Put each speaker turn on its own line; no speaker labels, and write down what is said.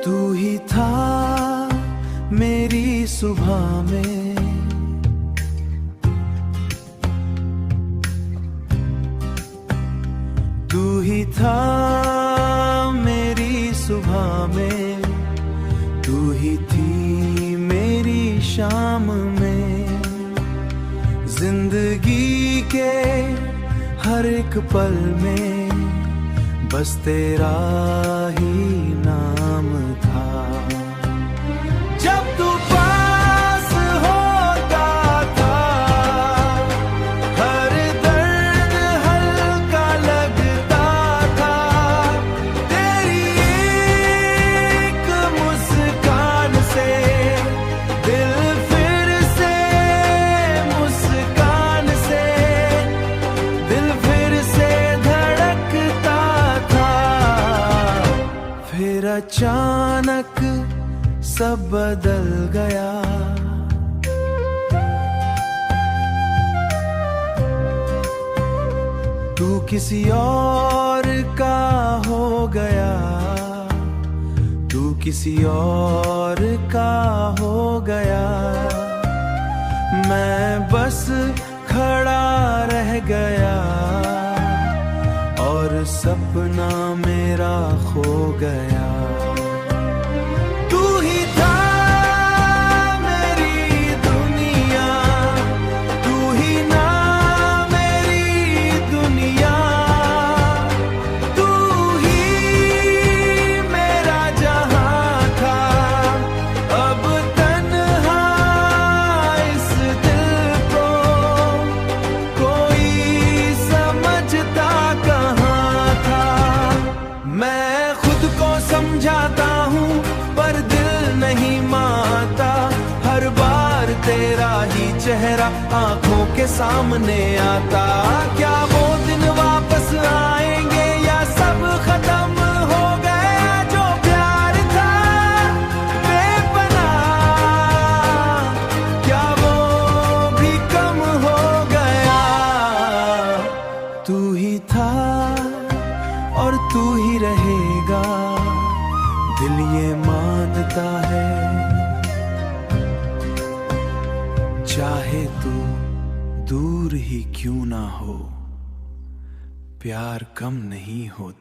तू ही था मेरी सुबह में, तू ही था मेरी सुबह में, तू ही थी मेरी शाम में। जिंदगी के हर एक पल में बस तेरा ही नाम था। जब तू पास होता था हर दर्द हल्का लगता था। तेरी एक मुस्कान से दिल फिर से, मुस्कान से दिल फिर से धड़कता था। फिर अचानक सब बदल गया। तू किसी और का हो गया, तू किसी और का हो गया। मैं बस खड़ा रह गया और सपना मेरा खो गया। समझाता हूँ पर दिल नहीं मानता। हर बार तेरा ही चेहरा आंखों के सामने आता। क्या वो दिन वापस आएंगे या सब खत्म हो गया जो प्यार था बेपनाह? क्या वो भी कम हो गया? तू ही था और तू ही रहेगा, दिल ये मानता है। चाहे तू दूर ही क्यों ना हो, प्यार कम नहीं होता।